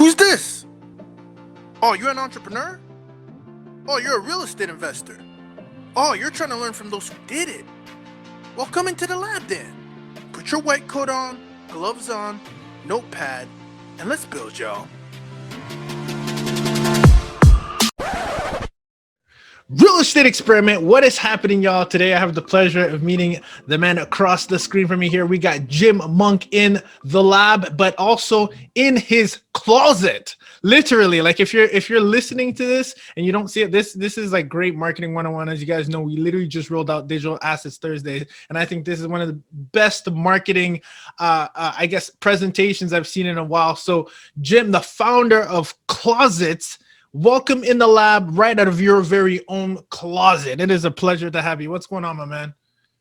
Who's this? Oh, you're an entrepreneur? Oh, you're a real estate investor. Oh, you're trying to learn from those who did it. Well, come into the lab then. Put your white coat on, gloves on, notepad, and let's build, y'all. Real estate experiment. What is happening, y'all? Today I have the pleasure of meeting the man across the screen from me here. We got Jim Monk in the lab, but also in his closet. Literally, like if you're listening to this and you don't see it, this is like great marketing 101. As you guys know, we literally just rolled out Digital Assets Thursday, and I think this is one of the best marketing I guess presentations I've seen in a while. So Jim, the founder of Clozzits, welcome in the lab right out of your very own closet. It is a pleasure to have you. What's going on, my man?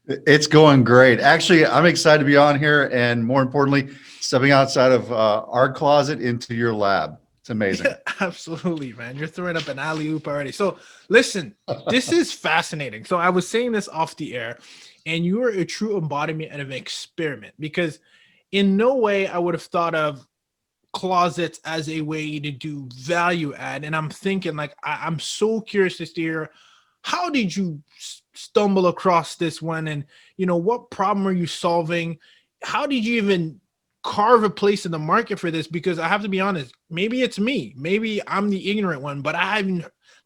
It's going great. Actually, I'm excited to be on here, and more importantly, stepping outside of our closet into your lab. It's amazing. Yeah, absolutely, man. You're throwing up an alley-oop already. So listen, this is fascinating. So I was saying this off the air, and you are a true embodiment of an experiment, because in no way I would have thought of Clozzits as a way to do value add. And I'm thinking, like, I'm so curious to hear, how did you stumble across this one? And, you know, what problem are you solving? How did you even carve a place in the market for this? Because I have to be honest, maybe it's me, maybe I'm the ignorant one, but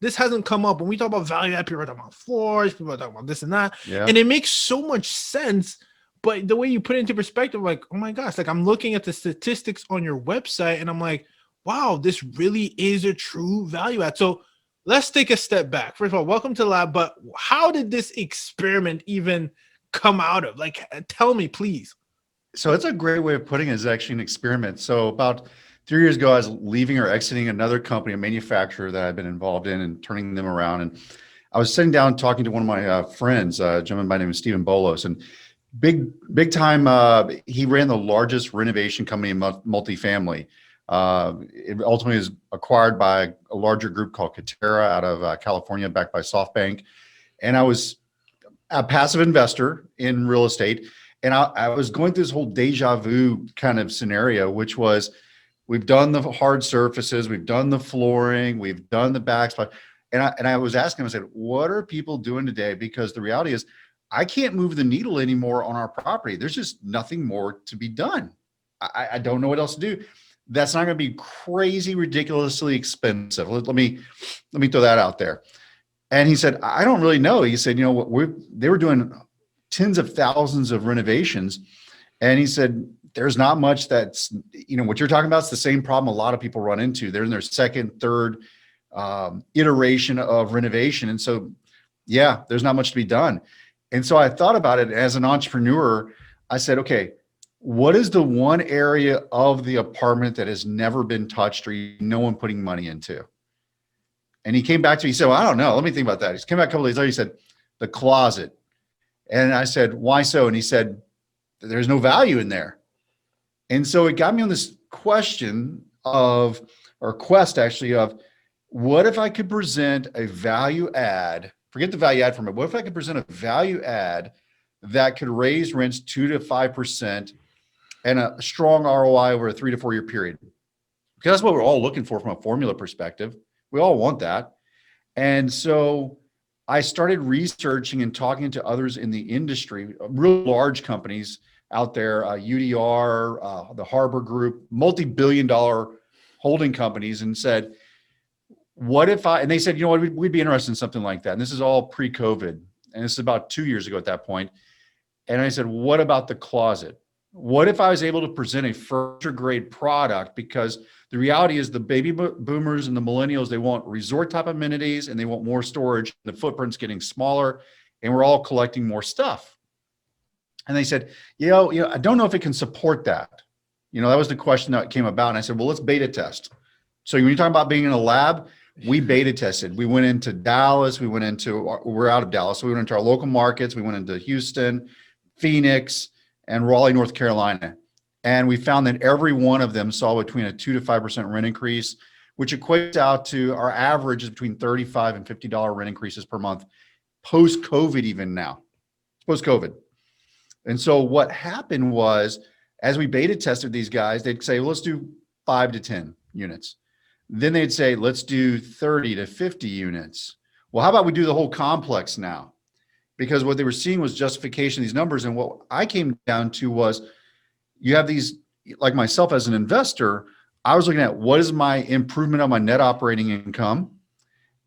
this hasn't come up. When we talk about value add, people are talking about floors, people are talking about this and that. Yeah. And it makes so much sense. But the way you put it into perspective, like, oh my gosh, like I'm looking at the statistics on your website and I'm like, wow, this really is a true value add. So let's take a step back. First of all, welcome to the lab, but how did this experiment even come out of? Like, tell me, please. So it's a great way of putting it, is actually an experiment. So about 3 years ago, I was leaving or exiting another company, a manufacturer that I'd been involved in, and turning them around. And I was sitting down talking to one of my friends, a gentleman by the name of Stephen Bolos, and big time. He ran the largest renovation company in multifamily. It ultimately was acquired by a larger group called Katera out of California, backed by SoftBank. And I was a passive investor in real estate. And I was going through this whole deja vu kind of scenario, which was, we've done the hard surfaces, we've done the flooring, we've done the backsplash. And I was asking him, I said, what are people doing today? Because the reality is, I can't move the needle anymore on our property. There's just nothing more to be done. I don't know what else to do. That's not going to be crazy, ridiculously expensive. Let me throw that out there. And he said, I don't really know. He said, you know, they were doing tens of thousands of renovations. And he said, there's not much that's, you know, what you're talking about is the same problem a lot of people run into. They're in their second, third iteration of renovation. And so, yeah, there's not much to be done. And so I thought about it as an entrepreneur. I said, okay, what is the one area of the apartment that has never been touched or no one putting money into? And he came back to me, he said, well, I don't know. Let me think about that. He came back a couple of days later, he said, the closet. And I said, why so? And he said, there's no value in there. And so it got me on this question of, or quest actually, of what if I could present a value add, forget the value add from it, what if I could present a value add that could raise rents 2 to 5% and a strong ROI over a 3 to 4 year period? Because that's what we're all looking for from a formula perspective. We all want that. And so I started researching and talking to others in the industry, real large companies out there, UDR, the Harbor Group, multi-billion-dollar holding companies, and said, what if and they said, you know what, we'd be interested in something like that. And this is all pre-COVID. And this is about 2 years ago at that point. And I said, what about the closet? What if I was able to present a furniture grade product? Because the reality is the baby boomers and the millennials, they want resort type amenities and they want more storage. The footprint's getting smaller and we're all collecting more stuff. And they said, you know, I don't know if it can support that. You know, that was the question that came about. And I said, well, let's beta test. So when you're talking about being in a lab, we beta tested. We went into Dallas. We're out of Dallas. So we went into our local markets. We went into Houston, Phoenix, and Raleigh, North Carolina. And we found that every one of them saw between a 2 to 5% rent increase, which equates out to our average is between $35 and $50 rent increases per month, post-COVID even now, post-COVID. And so what happened was, as we beta tested these guys, they'd say, well, let's do 5 to 10. units. Then they'd say, let's do 30 to 50 units. Well, how about we do the whole complex now? Because what they were seeing was justification of these numbers. And what I came down to was, you have these, like myself as an investor, I was looking at what is my improvement on my net operating income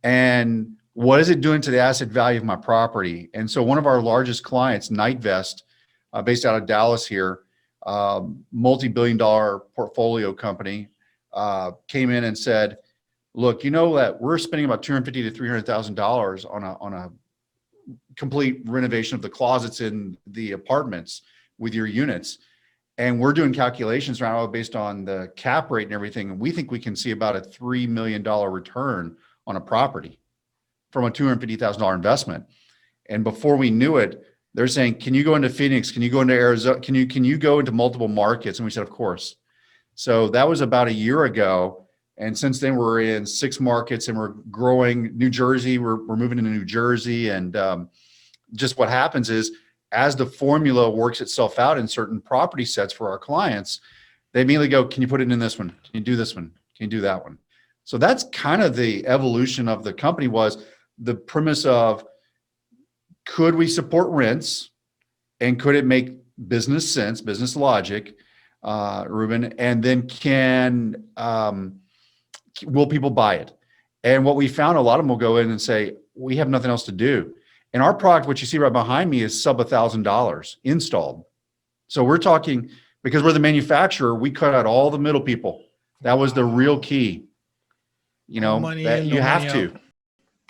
and what is it doing to the asset value of my property? And so one of our largest clients, NightVest, based out of Dallas here, multi-billion-dollar portfolio company, came in and said, look, you know that we're spending about $250,000 to $300,000 on a complete renovation of the closets in the apartments with your units. And we're doing calculations right now based on the cap rate and everything. And we think we can see about a $3 million return on a property from a $250,000 investment. And before we knew it, they're saying, can you go into Phoenix? Can you go into Arizona? Can you go into multiple markets? And we said, of course. So that was about a year ago. And since then we're in 6 markets and we're growing. New Jersey, we're moving into New Jersey. And just what happens is, as the formula works itself out in certain property sets for our clients, they immediately go, can you put it in this one? Can you do this one? Can you do that one? So that's kind of the evolution of the company, was the premise of, could we support rents and could it make business sense, business logic, Ruben? And then will people buy it? And what we found, a lot of them will go in and say, we have nothing else to do. And our product, what you see right behind me, is sub $1,000 installed. So we're talking, because we're the manufacturer, we cut out all the middle people. That was the real key. You know, that you have to.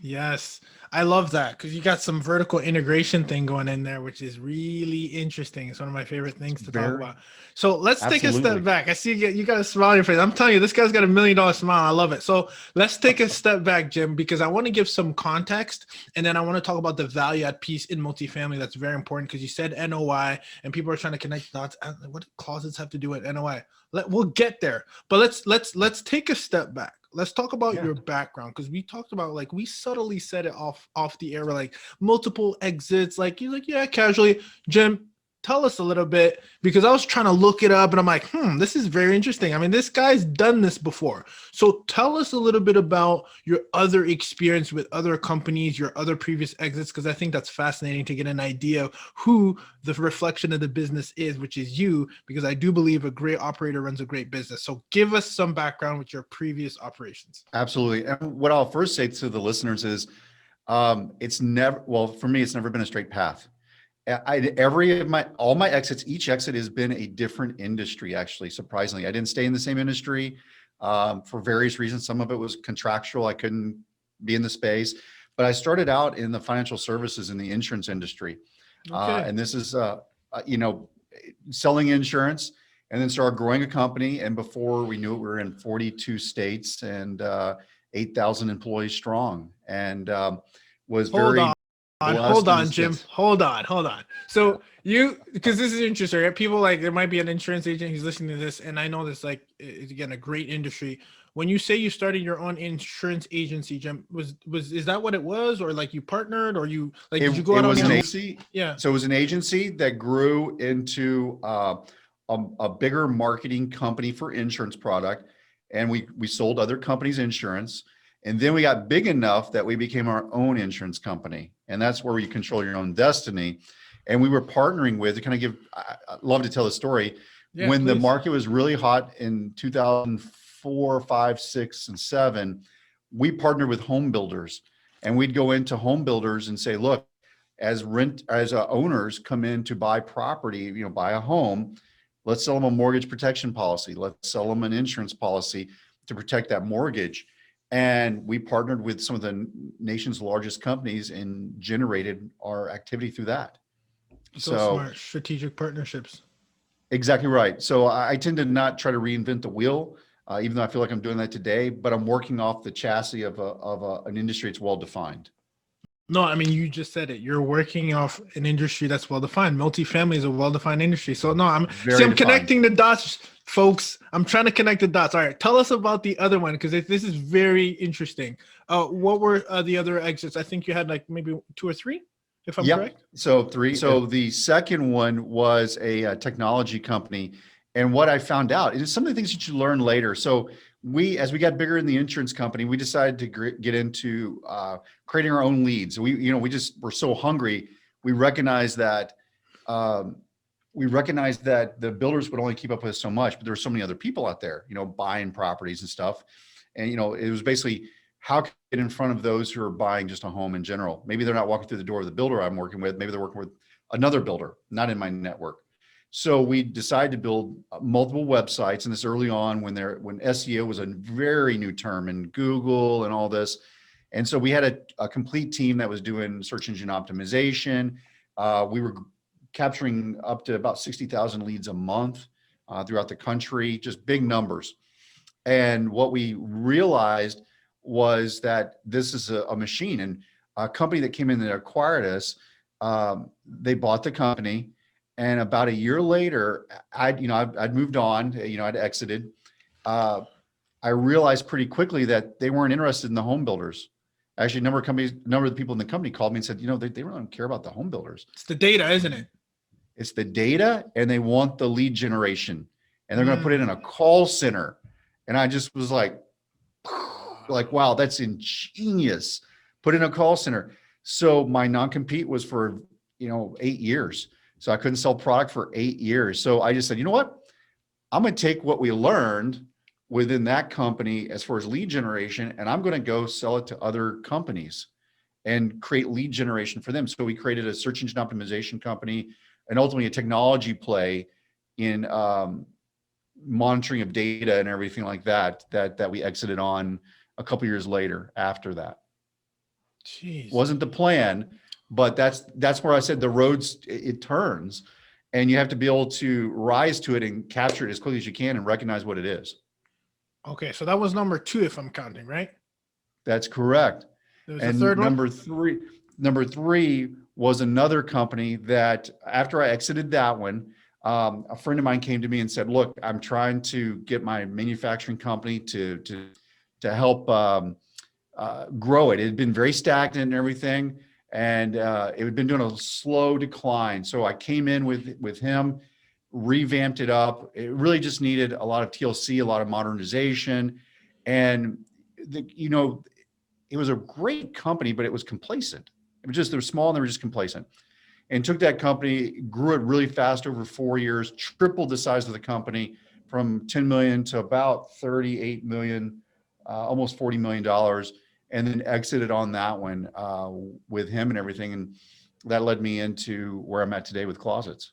Yes. I love that, because you got some vertical integration thing going in there, which is really interesting. It's one of my favorite things to talk about. So let's take a step back. I see you got a smile on your face. I'm telling you, this guy's got $1 million smile. I love it. So let's take a step back, Jim, because I want to give some context, and then I want to talk about the value add piece in multifamily. That's very important, because you said NOI, and people are trying to connect dots. What do closets have to do with NOI? We'll get there, but let's take a step back. Let's talk about your background, because we talked about, like, we subtly said it off the air, like multiple exits, like you're like, yeah, casually. Jim, tell us a little bit, because I was trying to look it up and I'm like, this is very interesting. I mean, this guy's done this before. So tell us a little bit about your other experience with other companies, your other previous exits, because I think that's fascinating to get an idea of who the reflection of the business is, which is you, because I do believe a great operator runs a great business. So give us some background with your previous operations. Absolutely. And what I'll first say to the listeners is, it's never, well, for me, it's never been a straight path. All my exits, each exit has been a different industry, actually, surprisingly. I didn't stay in the same industry for various reasons. Some of it was contractual. I couldn't be in the space, but I started out in the financial services in the insurance industry. Okay. And this is, selling insurance, and then started growing a company. And before we knew it, we were in 42 states and 8,000 employees strong, and was very... Hold on, Jim. Hold on. So because this is interesting, right? People, like, there might be an insurance agent who's listening to this, and I know this, like, is, again, a great industry. When you say you started your own insurance agency, Jim, is that what it was, or like you partnered, or you like did you go out on an agency? Yeah. So it was an agency that grew into a bigger marketing company for insurance product, and we sold other companies insurance. And then we got big enough that we became our own insurance company. And that's where you control your own destiny. And we were partnering with, to kind of I love to tell the story. Yeah, when the market was really hot in 2004, 5, 6, and 7, we partnered with home builders. And we'd go into home builders and say, look, as owners come in to buy property, buy a home, let's sell them a mortgage protection policy. Let's sell them an insurance policy to protect that mortgage. And we partnered with some of the nation's largest companies and generated our activity through that. So smart, strategic partnerships. Exactly right. So I tend to not try to reinvent the wheel, even though I feel like I'm doing that today, but I'm working off the chassis of an industry that's well-defined. No, I mean, you just said it. You're working off an industry that's well-defined. Multifamily is a well-defined industry. So no, I'm connecting the dots, folks. I'm trying to connect the dots. All right. Tell us about the other one, because this is very interesting. What were the other exits? I think you had like maybe 2 or 3, if I'm correct. So 3. So the second one was a technology company. And what I found out is some of the things that you learn later. So as we got bigger in the insurance company, we decided to get into creating our own leads. We just were so hungry. We recognized that the builders would only keep up with us so much, but there were so many other people out there, buying properties and stuff. And, it was basically how can I get in front of those who are buying just a home in general? Maybe they're not walking through the door of the builder I'm working with. Maybe they're working with another builder, not in my network. So we decided to build multiple websites, and this early on when SEO was a very new term in Google and all this. And so we had a complete team that was doing search engine optimization. We were capturing up to about 60,000 leads a month throughout the country, just big numbers. And what we realized was that this is a machine, and a company that came in and acquired us, they bought the company. And about a year later, I'd moved on, I'd exited. I realized pretty quickly that they weren't interested in the home builders. Actually, a number of the people in the company called me and said, they really don't care about the home builders. It's the data, isn't it? It's the data, and they want the lead generation, and they're going to put it in a call center. And I just was like, wow, that's ingenious. Put in a call center. So my non-compete was for, 8 years. So I couldn't sell product for 8 years. So I just said, you know what? I'm going to take what we learned within that company as far as lead generation, and I'm going to go sell it to other companies and create lead generation for them. So we created a search engine optimization company and ultimately a technology play in monitoring of data and everything like that we exited on a couple years later after that. Jeez. Wasn't the plan, but that's where I said the roads, it turns, and you have to be able to rise to it and capture it as quickly as you can and recognize what it is. Okay, so that was number 2, if I'm counting, right? That's correct. There's And a third number three was another company that after I exited that one, a friend of mine came to me and said, look, I'm trying to get my manufacturing company to help grow it. It had been very stagnant and everything. And it had been doing a slow decline. So I came in with him, revamped it up. It really just needed a lot of TLC, a lot of modernization. And it was a great company, but it was complacent. They were small and they were just complacent. And took that company, grew it really fast over 4 years, tripled the size of the company from 10 million to about 38 million, almost $40 million. And then exited on that one with him and everything. And that led me into where I'm at today with Clozzits,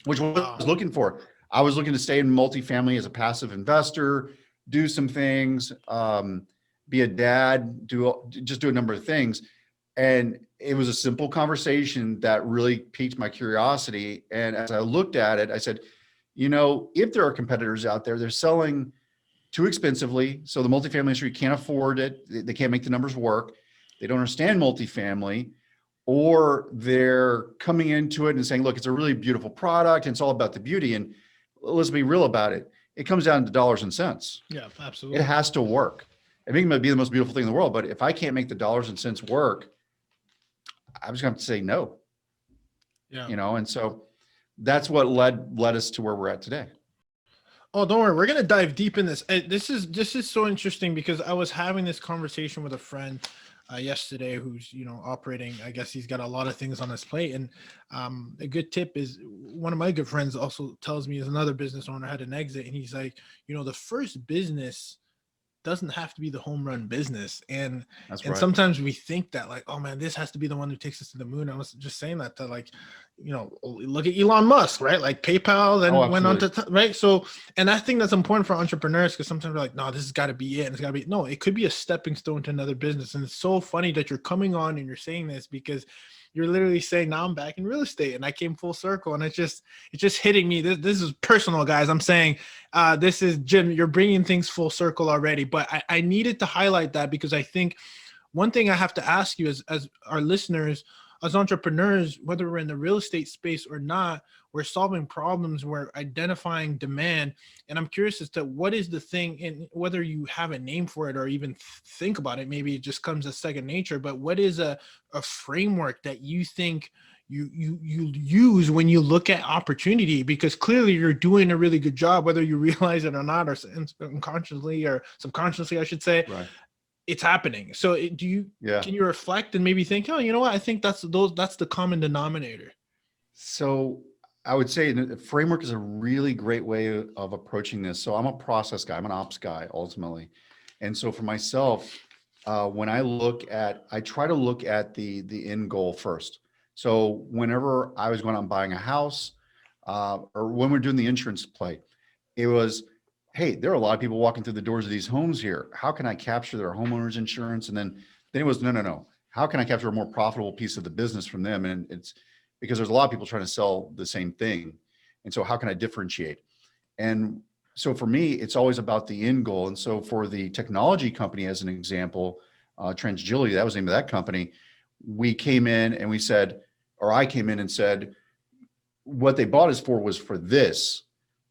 which was what I was looking for. I was looking to stay in multifamily as a passive investor, do some things, be a dad, do a number of things. And it was a simple conversation that really piqued my curiosity. And as I looked at it, I said, if there are competitors out there, they're selling too expensively. So the multifamily industry can't afford it. They can't make the numbers work. They don't understand multifamily, or they're coming into it and saying, look, it's a really beautiful product and it's all about the beauty. And let's be real about it. It comes down to dollars and cents. Yeah, absolutely. It has to work. I think it might be the most beautiful thing in the world, but if I can't make the dollars and cents work, I'm just going to have to say no. Yeah. And so that's what led us to where we're at today. Oh, don't worry. We're going to dive deep in this. This is so interesting because I was having this conversation with a friend yesterday who's, operating. I guess he's got a lot of things on his plate. And a good tip is, one of my good friends also tells me, is another business owner had an exit. And he's like, the first business doesn't have to be the home run business. And right. Sometimes we think that like, oh man, this has to be the one who takes us to the moon. I was just saying that to like, look at Elon Musk, right? Like PayPal then went on to, right? So, and I think that's important for entrepreneurs, because sometimes they're like, no, this has got to be it. And it's got to be, no, it could be a stepping stone to another business. And it's so funny that you're coming on and you're saying this, because you're literally saying, now I'm back in real estate and I came full circle. And it's just hitting me. This is personal, guys. I'm saying, this is Jim, you're bringing things full circle already, but I needed to highlight that, because I think one thing I have to ask you as our listeners, as entrepreneurs, whether we're in the real estate space or not, we're solving problems, we're identifying demand. And I'm curious as to what is the thing, and whether you have a name for it or even think about it, maybe it just comes as second nature, but what is a framework that you think you use when you look at opportunity, because clearly you're doing a really good job, whether you realize it or not, or unconsciously or subconsciously, I should say. Right. It's happening. So Yeah. can you reflect and maybe think, oh, you know what, I think that's the common denominator. So I would say the framework is a really great way of approaching this. So I'm a process guy, I'm an ops guy ultimately. And so for myself, when I try to look at the end goal first. So whenever I was going out and buying a house, or when we're doing the insurance play, it was, hey, there are a lot of people walking through the doors of these homes here. How can I capture their homeowners insurance? And then it was, no. How can I capture a more profitable piece of the business from them? And it's because there's a lot of people trying to sell the same thing. And so how can I differentiate? And so for me, it's always about the end goal. And so for the technology company, as an example, Transgility, that was the name of that company. We came in and we said, or I came in and said, what they bought us for was for this.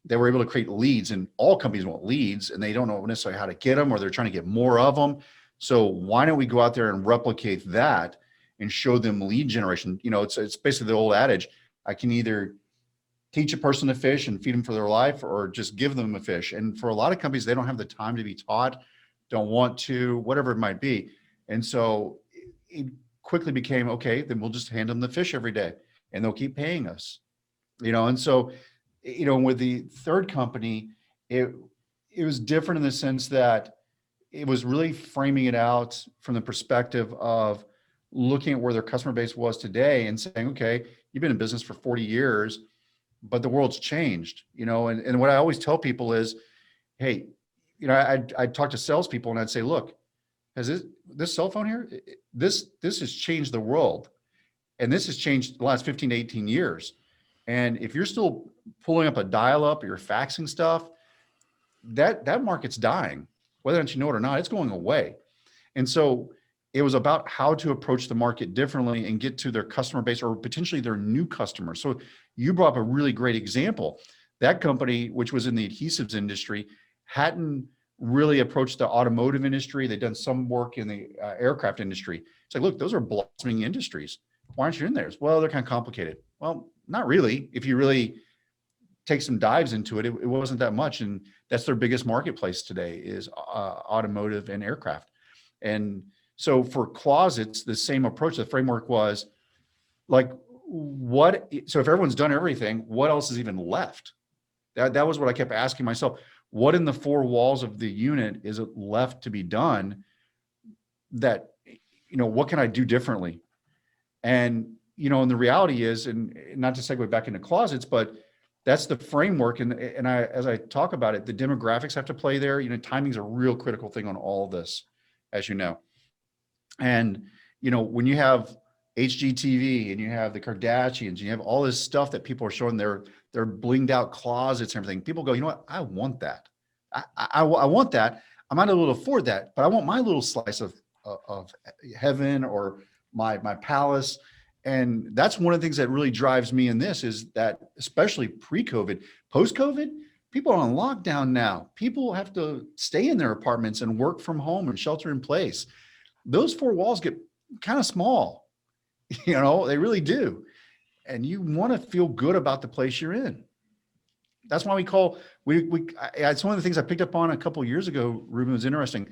They were able to create leads, and all companies want leads and they don't know necessarily how to get them, or they're trying to get more of them. So why don't we go out there and replicate that and show them lead generation? It's basically the old adage. I can either teach a person to fish and feed them for their life, or just give them a fish. And for a lot of companies, they don't have the time to be taught, don't want to, whatever it might be. And so it quickly became, okay, then we'll just hand them the fish every day and they'll keep paying us. And so, with the third company, it was different in the sense that it was really framing it out from the perspective of looking at where their customer base was today and saying, okay, you've been in business for 40 years, but the world's changed, and what I always tell people is, hey, I'd talk to salespeople and I'd say, look, has this cell phone here, this has changed the world. And this has changed the last 15 to 18 years. And if you're still pulling up a dial up or you're faxing stuff, that market's dying, whether or not you know it or not, it's going away. And so it was about how to approach the market differently and get to their customer base, or potentially their new customers. So you brought up a really great example. That company, which was in the adhesives industry, hadn't really approached the automotive industry. They'd done some work in the aircraft industry. It's like, look, those are blossoming industries. Why aren't you in theirs? Well, they're kind of complicated. Well, not really. If you really take some dives into it, it wasn't that much. And that's their biggest marketplace today, is automotive and aircraft. And so for Clozzits, the same approach, the framework was like, so if everyone's done everything, what else is even left? That was what I kept asking myself. What in the four walls of the unit is it left to be done that, what can I do differently? And, and the reality is, and not to segue back into Clozzits, but that's the framework. And as I talk about it, the demographics have to play there. Timing's a real critical thing on all of this, as you know. And, when you have HGTV and you have the Kardashians, and you have all this stuff that people are showing their blinged out closets and everything, people go, you know what? I want that. I want that. I might not be able to afford that, but I want my little slice of heaven, or my palace. And that's one of the things that really drives me in this, is that especially pre-COVID, post-COVID, people are on lockdown now. People have to stay in their apartments and work from home and shelter in place. Those four walls get kind of small, they really do. And you want to feel good about the place you're in. That's why it's one of the things I picked up on a couple of years ago, Ruben. Was interesting.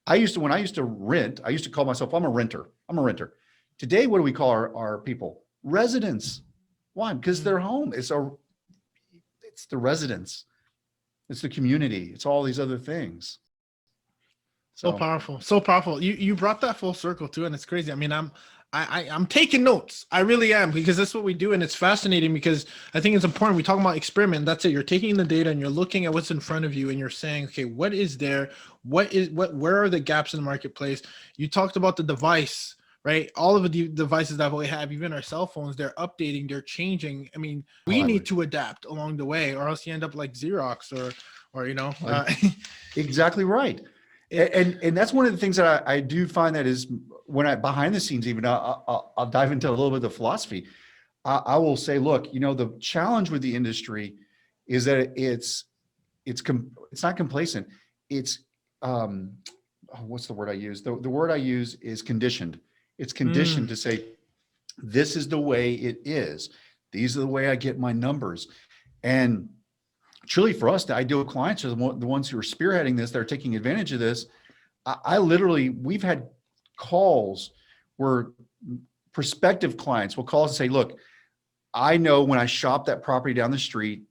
When I used to rent, I used to call myself, I'm a renter. Today, what do we call our people? Residents. Why? Because they're home. It's the residents. It's the community. It's all these other things. So powerful. So powerful. You brought that full circle too. And it's crazy. I mean, I'm taking notes. I really am, because that's what we do. And it's fascinating, because I think it's important. We talk about experiment. That's it. You're taking the data and you're looking at what's in front of you and you're saying, okay, what is there? Where are the gaps in the marketplace? You talked about the device, right? All of the devices that we have, even our cell phones, they're updating, they're changing. I mean, we need to adapt along the way, or else you end up like Xerox or exactly right. And that's one of the things that I do find, that is, when behind the scenes, even I'll dive into a little bit of the philosophy. I will say, look, the challenge with the industry is that it's not complacent. It's what's the word I use? The word I use is conditioned. It's conditioned to say, This is the way it is. These are the way I get my numbers. And truly for us, the ideal clients are the ones who are spearheading this, they're taking advantage of this. I literally, we've had calls where prospective clients will call us and say, look, I know when I shop that property down the street,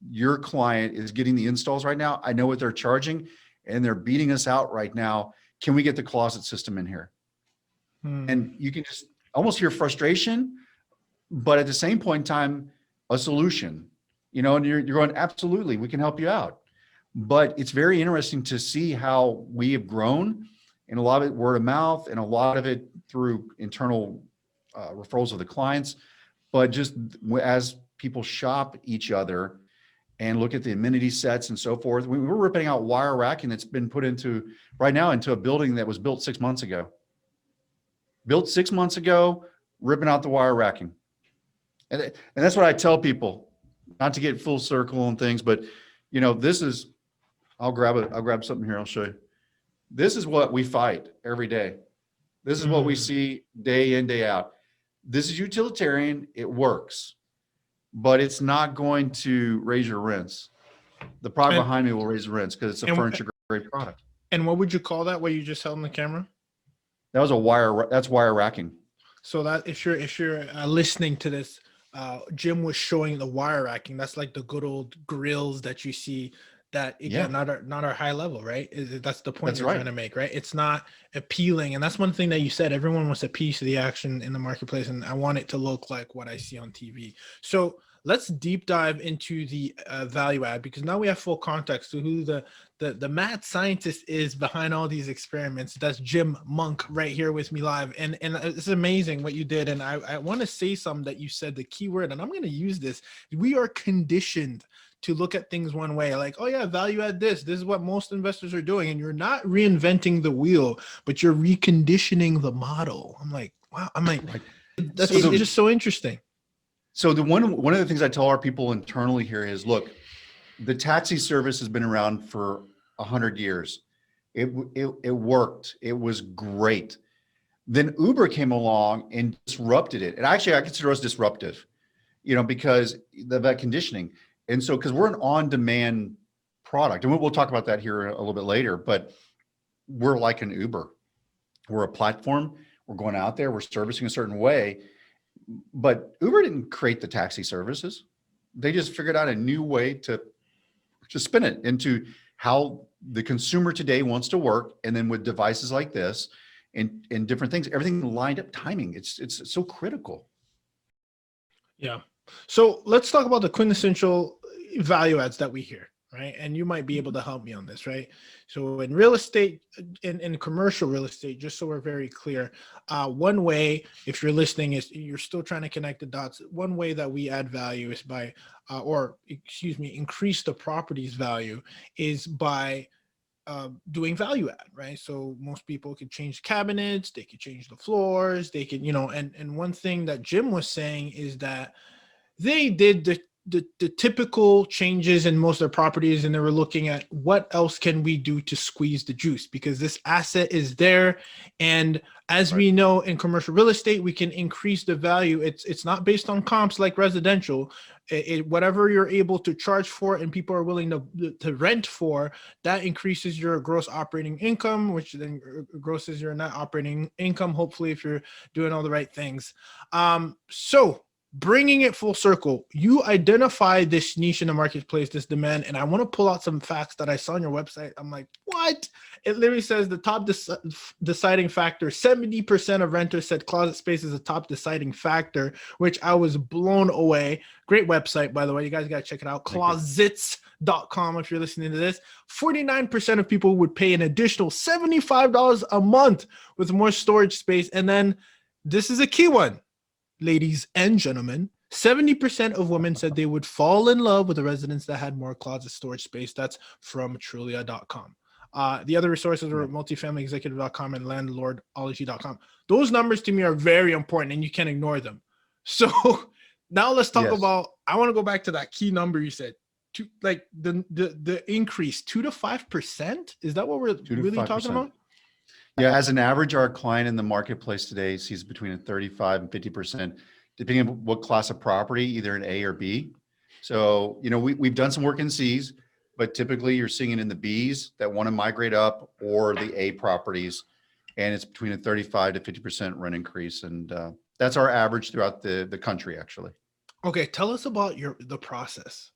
your client is getting the installs right now. I know what they're charging and they're beating us out right now. Can we get the closet system in here? And you can just almost hear frustration, but at the same point in time, a solution, and you're going, absolutely, we can help you out. But it's very interesting to see how we have grown, and a lot of it word of mouth and a lot of it through internal referrals of the clients. But just as people shop each other and look at the amenity sets and so forth, we were ripping out wire racking that's been put into right now into a building that was built 6 months ago. Built 6 months ago, ripping out the wire racking. And that's what I tell people, not to get full circle on things, but this is, I'll grab something here. I'll show you. This is what we fight every day. This is what we see day in, day out. This is utilitarian. It works, but it's not going to raise your rents. The product behind me will raise the rents because it's a furniture grade product. And what would you call that? What you just held in the camera? That was that's wire racking. So that if you're listening to this, Jim was showing the wire racking. That's like the good old grills that you see. That again, not our high level, right? That's the point you're trying to make, right? It's not appealing, and that's one thing that you said. Everyone wants a piece of the action in the marketplace, and I want it to look like what I see on TV. So let's deep dive into the value add, because now we have full context to who the mad scientist is behind all these experiments. That's Jim Monk right here with me live, and it's amazing what you did. And I want to say something that you said, the key word, and I'm going to use this. We are conditioned to look at things one way, like, oh yeah, value add this is what most investors are doing. And you're not reinventing the wheel, but you're reconditioning the model. I'm like, wow. I'm like, that's just so interesting. So one of the things I tell our people internally here is, look, the taxi service has been around for 100 years. It worked. It was great. Then Uber came along and disrupted it. And actually I consider us disruptive, because of that conditioning. And so, because we're an on-demand product, and we'll talk about that here a little bit later, but we're like an Uber. We're a platform. We're going out there. We're servicing a certain way. But Uber didn't create the taxi services. They just figured out a new way to spin it into how the consumer today wants to work. And then with devices like this and different things, everything lined up timing. It's so critical. Yeah. So let's talk about the quintessential value adds that we hear, right? And you might be able to help me on this, right? So in real estate, in commercial real estate, just so we're very clear, one way, if you're listening, is you're still trying to connect the dots. One way that we add value is by, increase the property's value is by doing value add, right? So most people could change cabinets, they could change the floors, they could, and one thing that Jim was saying is that they did the typical changes in most of their properties, and they were looking at what else can we do to squeeze the juice, because this asset is there. And as we know, in commercial real estate, we can increase the value. It's not based on comps like residential. Whatever you're able to charge for and people are willing to rent for, that increases your gross operating income, which then grosses your net operating income, hopefully, if you're doing all the right things. So bringing it full circle, you identify this niche in the marketplace, this demand, and I want to pull out some facts that I saw on your website. I'm like, what? It literally says the top deciding factor, 70% of renters said closet space is a top deciding factor, which I was blown away. Great website, by the way. You guys got to check it out. Clozzits.com if you're listening to this. 49% of people would pay an additional $75 a month with more storage space. And then this is a key one. Ladies and gentlemen, 70% of women said they would fall in love with a residence that had more closet storage space. That's from Trulia.com. The other resources are multifamilyexecutive.com and landlordology.com. Those numbers to me are very important and you can't ignore them. So now let's talk about, I want to go back to that key number you said, like the increase 2 to 5%. Is that what we're really talking about? Yeah, as an average, our client in the marketplace today sees between a 35 and 50%, depending on what class of property, either an A or B. So, we've done some work in C's, but typically you're seeing it in the B's that want to migrate up, or the A properties. And it's between a 35 to 50% rent increase. And that's our average throughout the country, actually. Okay, tell us about the process.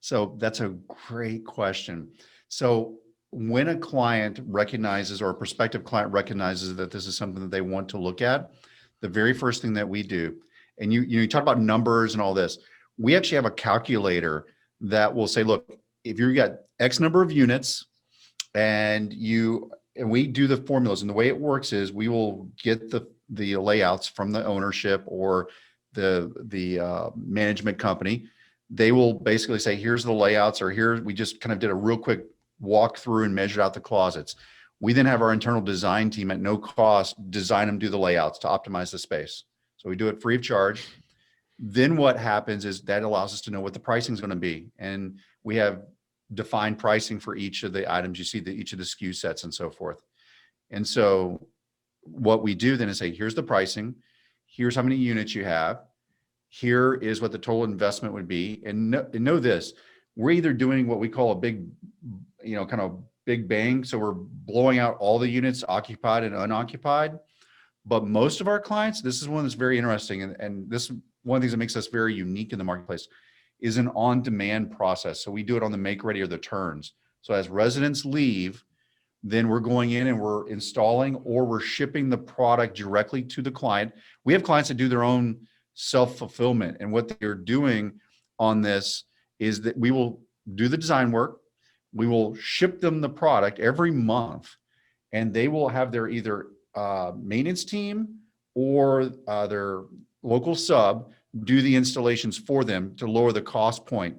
So that's a great question. So when a client recognizes, or a prospective client recognizes, that this is something that they want to look at, the very first thing that we do, and you talk about numbers and all this, we actually have a calculator that will say, look, if you got X number of units, and we do the formulas, and the way it works is we will get the layouts from the ownership or the management company. They will basically say, here's the layouts, or here, we just kind of did a real quick walk through and measured out the closets. We then have our internal design team at no cost design them, do the layouts to optimize the space. So we do it free of charge. Then what happens is that allows us to know what the pricing is going to be. And we have defined pricing for each of the items you see, each of the SKU sets and so forth. And so what we do then is say, here's the pricing, here's how many units you have, here is what the total investment would be. And know this, we're either doing what we call a big, kind of big bang. So we're blowing out all the units, occupied and unoccupied. But most of our clients, this is one that's very interesting. And this is one of the things that makes us very unique in the marketplace, is an on-demand process. So we do it on the make ready or the turns. So as residents leave, then we're going in and we're installing, or we're shipping the product directly to the client. We have clients that do their own self-fulfillment. And what they're doing on this is that we will do the design work. We will ship them the product every month, and they will have their either maintenance team or their local sub do the installations for them to lower the cost point.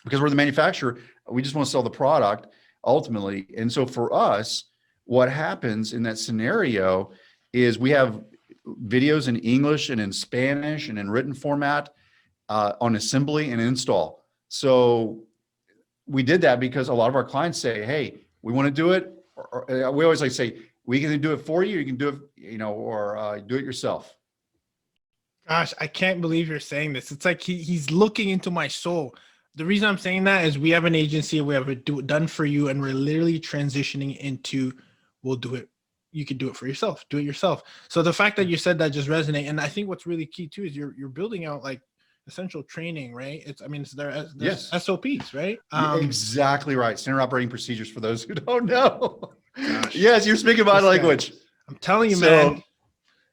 Because we're the manufacturer, we just want to sell the product ultimately. And so for us, what happens in that scenario is we have videos in English and in Spanish and in written format on assembly and install. So we did that because a lot of our clients say, hey, we want to do it. Or we always like to say, we can do it for you. You can do it, or do it yourself. Gosh, I can't believe you're saying this. It's like he's looking into my soul. The reason I'm saying that is we have an agency, we have it done for you, and we're literally transitioning into, we'll do it. You can do it for yourself. Do it yourself. So the fact that you said that just resonate. And I think what's really key too is you're building out like essential training, right? It's there's Yes. SOPs, right? Exactly right. Standard operating procedures for those who don't know. Gosh, yes, you're speaking my language. I'm telling you, man.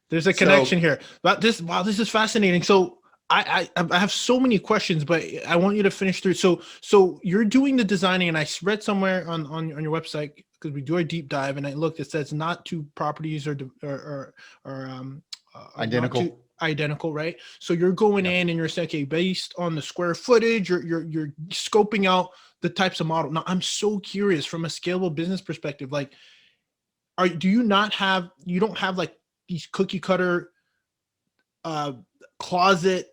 There's a connection here. But this is fascinating. So I have so many questions, but I want you to finish through. So you're doing the designing, and I read somewhere on your website, because we do a deep dive, and I looked, it says not two properties are identical, right? So you're going in and you're saying, okay, based on the square footage, you're scoping out the types of model. Now I'm so curious from a scalable business perspective, like, you don't have like these cookie cutter closet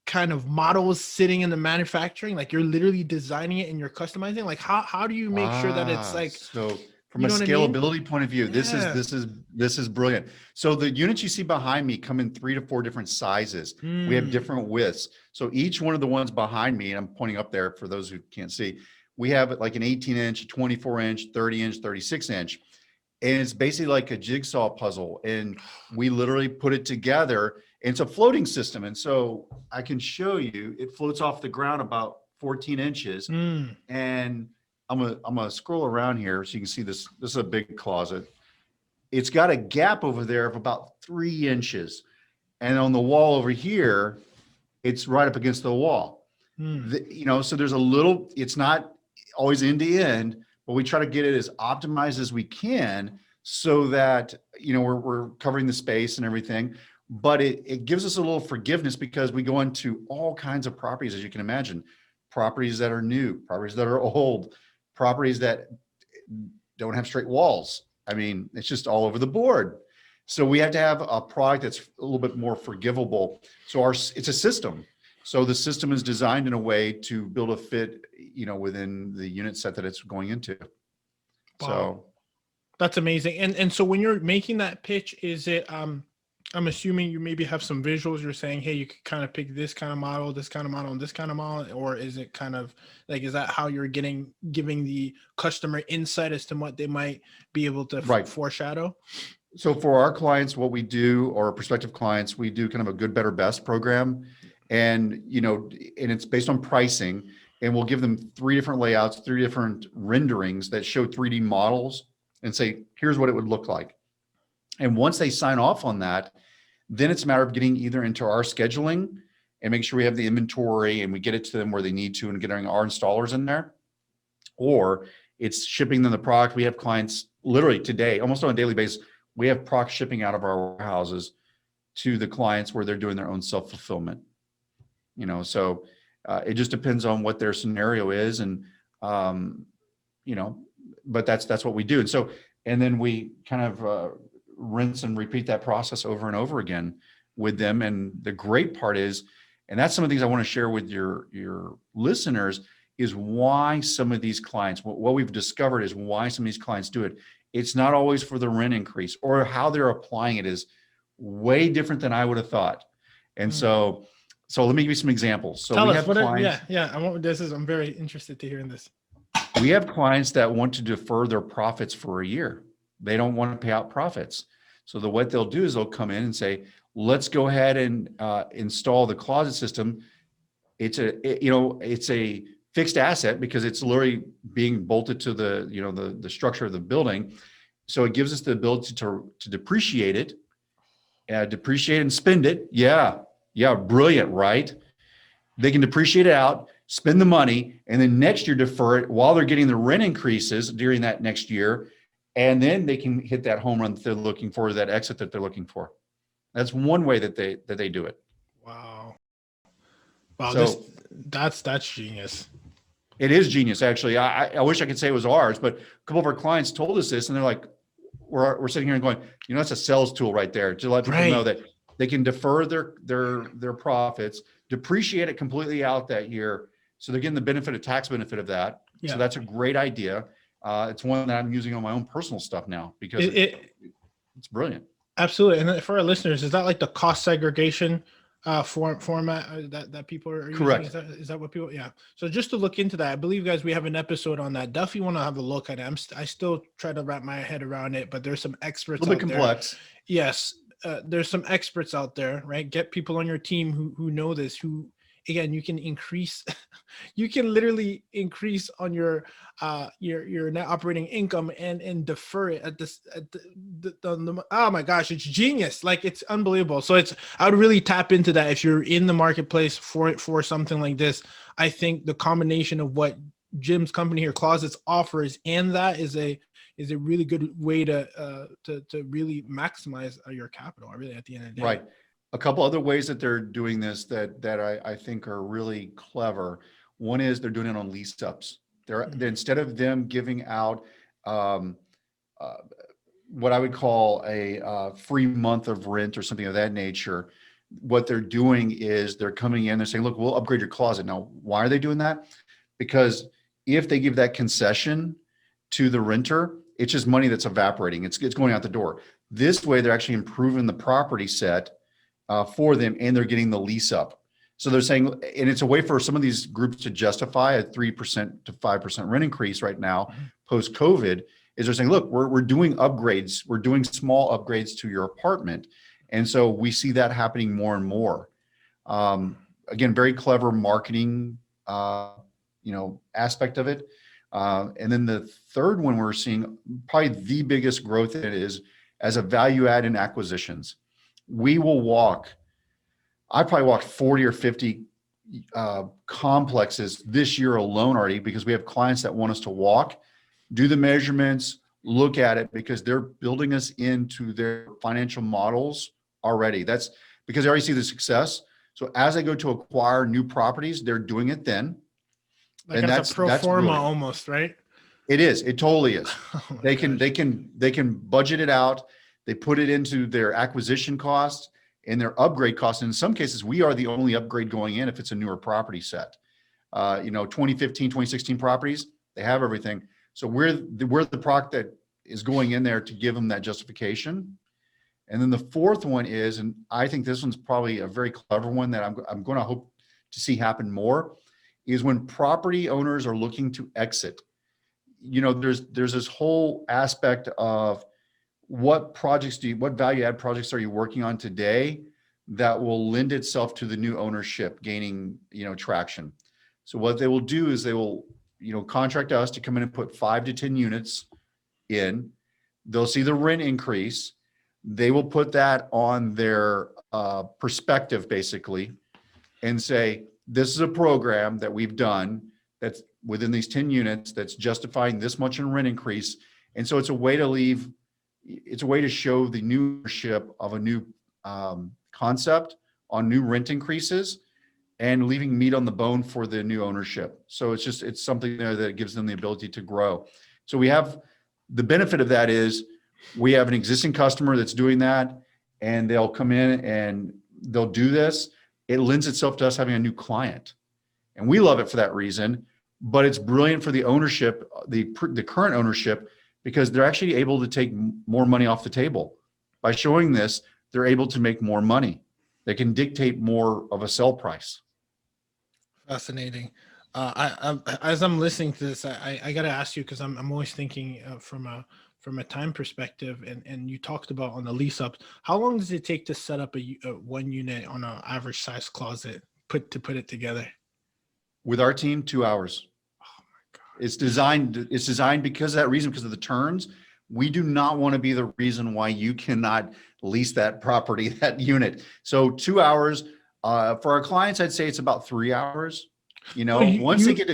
kind of models sitting in the manufacturing? Like, you're literally designing it and you're customizing. Like, how do you make sure that it's like, so from a scalability point of view, this is brilliant. So the units you see behind me come in 3 to 4 different sizes. We have different widths. So each one of the ones behind me, and I'm pointing up there for those who can't see, we have like an 18-inch, 24-inch, 30-inch, 36-inch. And it's basically like a jigsaw puzzle. And we literally put it together. And it's a floating system. And so I can show you, it floats off the ground about 14 inches. And I'm gonna scroll around here so you can see this. This is a big closet. It's got a gap over there of about 3 inches. And on the wall over here, it's right up against the wall. So there's a little, it's not always end to end, but we try to get it as optimized as we can so that, we're covering the space and everything. But it gives us a little forgiveness because we go into all kinds of properties, as you can imagine, properties that are new, properties that are old, properties that don't have straight walls. I mean, it's just all over the board. So we have to have a product that's a little bit more forgivable. So it's a system. So the system is designed in a way to build a fit, within the unit set that it's going into. Wow. So That's amazing. And so when you're making that pitch, is it I'm assuming you maybe have some visuals. You're saying, hey, you could kind of pick this kind of model, this kind of model, and this kind of model, or is it kind of like, is that how you're giving the customer insight as to what they might be able to Right. foreshadow? So for our clients, what we do, or prospective clients, we do kind of a good, better, best program. And, and it's based on pricing, and we'll give them 3 different layouts, 3 different renderings that show 3D models and say, here's what it would look like. And once they sign off on that, then it's a matter of getting either into our scheduling and make sure we have the inventory and we get it to them where they need to and getting our installers in there, or it's shipping them the product. We have clients literally today, almost on a daily basis, we have product shipping out of our warehouses to the clients where they're doing their own self-fulfillment. So it just depends on what their scenario is. And, but that's what we do. And then we kind of rinse and repeat that process over and over again with them. And the great part is, and that's some of the things I want to share with your listeners, is why some of these clients, what we've discovered is why some of these clients do it. It's not always for the rent increase, or how they're applying it is way different than I would have thought. And so let me give you some examples. So Tell we us have what clients. I'm very interested to hearing this. We have clients that want to defer their profits for a year. They don't want to pay out profits. So what they'll do is they'll come in and say, let's go ahead and install the closet system. It's a fixed asset because it's literally being bolted to the structure of the building. So it gives us the ability to depreciate it, depreciate and spend it. Yeah, brilliant, right? They can depreciate it out, spend the money, and then next year defer it while they're getting the rent increases during that next year. And then they can hit that home run that they're looking for, that exit that they're looking for. That's one way that they do it. Wow. So that's genius. it is genius, actually. I wish I could say it was ours, but a couple of our clients told us this, and they're like, we're sitting here and going, that's a sales tool right there to let people know that they can defer their profits, depreciate it completely out that year. So they're getting the tax benefit of that. Yeah. So that's a great idea. It's one that I'm using on my own personal stuff now because it's brilliant. Absolutely. And for our listeners, is that like the cost segregation format that people are Correct. using? Is that what people? Yeah. So just to look into that, I believe, guys, we have an episode on that. Definitely want to have a look at it. I still try to wrap my head around it, but there's some experts. A little bit complex. There. Yes. There's some experts out there, right? Get people on your team who know this, who, again, you can literally increase on your net operating income and defer it at this, oh my gosh, it's genius. Like, it's unbelievable. So I would really tap into that. If you're in the marketplace for something like this, I think the combination of what Jim's company here, Clozzits, offers, and that is a really good way to really maximize your capital, really, at the end of the day. Right. A couple other ways that they're doing this that I think are really clever. One is they're doing it on lease ups. They're instead of them giving out what I would call a free month of rent or something of that nature, what they're doing is they're coming in, they're saying, look, we'll upgrade your closet. Now, why are they doing that? Because if they give that concession to the renter, it's just money that's evaporating. It's going out the door. This way, they're actually improving the property set for them, and they're getting the lease up. So they're saying, and it's a way for some of these groups to justify a 3% to 5% rent increase right now, post-COVID, is they're saying, look, we're doing upgrades. We're doing small upgrades to your apartment. And so we see that happening more and more. Again, very clever marketing, aspect of it. And then the third one we're seeing, probably the biggest growth in it, is as a value add in acquisitions. I probably walked 40 or 50 complexes this year alone already, because we have clients that want us to walk, do the measurements, look at it, because they're building us into their financial models already. That's because they already see the success. So as I go to acquire new properties, they're doing it then. Like, and that's a pro forma almost, right? It is. It totally is. They can budget it out. They put it into their acquisition costs and their upgrade costs. And in some cases, we are the only upgrade going in if it's a newer property set. 2015, 2016 properties, they have everything. So we're the product that is going in there to give them that justification. And then the fourth one is, and I think this one's probably a very clever one that I'm going to hope to see happen more, is when property owners are looking to exit. There's this whole aspect of what value add projects are you working on today that will lend itself to the new ownership gaining, traction. So what they will do is they will, contract us to come in and put 5 to 10 units in. They'll see the rent increase. They will put that on their perspective, basically, and say, this is a program that we've done that's within these 10 units that's justifying this much in rent increase. And so it's a way to show the new ownership of a new concept on new rent increases and leaving meat on the bone for the new ownership. So it's something there that gives them the ability to grow. So we have the benefit of that is we have an existing customer that's doing that, and they'll come in and they'll do this. It lends itself to us having a new client, and we love it for that reason. But it's brilliant for the ownership, the current ownership, because they're actually able to take more money off the table. By showing this, they're able to make more money. They can dictate more of a sell price. Fascinating. As I'm listening to this, I got to ask you, because I'm always thinking from a time perspective, and you talked about on the lease ups, how long does it take to set up a one unit on an average size closet, put it together? With our team, 2 hours. Oh my God. It's designed because of that reason, because of the turns. We do not want to be the reason why you cannot lease that property, that unit. So 2 hours. For our clients, I'd say it's about 3 hours. Once they get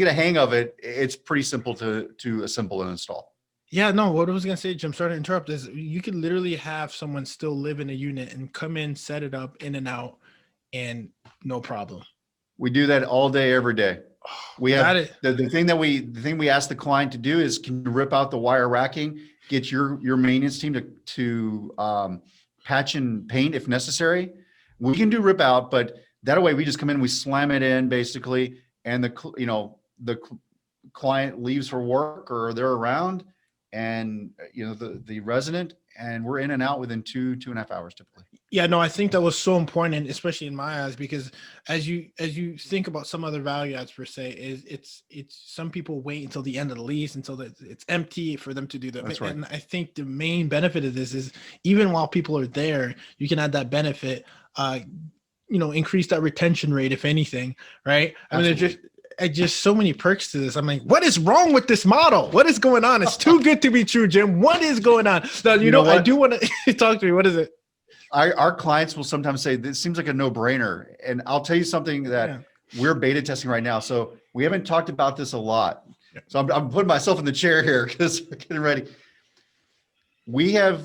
a hang of it, it's pretty simple to assemble and install. Yeah, no, what I was going to say, Jim, sorry to interrupt, is you could literally have someone still live in a unit and come in, set it up, in and out, and no problem. We do that all day, every day. We have the thing we ask the client to do is, can you rip out the wire racking, get your maintenance team to patch and paint if necessary. We can do rip out, but that way we just come in, we slam it in basically, and the client leaves for work or they're around, and the resident, and we're in and out within 2.5 hours typically. Yeah, no, I think that was so important, especially in my eyes, because as you think about some other value adds per se, is it's some people wait until the end of the lease until it's empty for them to do that. That's right. And I think the main benefit of this is, even while people are there, you can add that benefit, increase that retention rate, if anything, right? I mean, there's just so many perks to this. I'm like, what is wrong with this model? What is going on? It's too good to be true, Jim. What is going on? Now, I do want to talk to you. What is it? Our clients will sometimes say, this seems like a no-brainer. And I'll tell you something that we're beta testing right now. So we haven't talked about this a lot. Yeah. So I'm putting myself in the chair here because we're getting ready. We're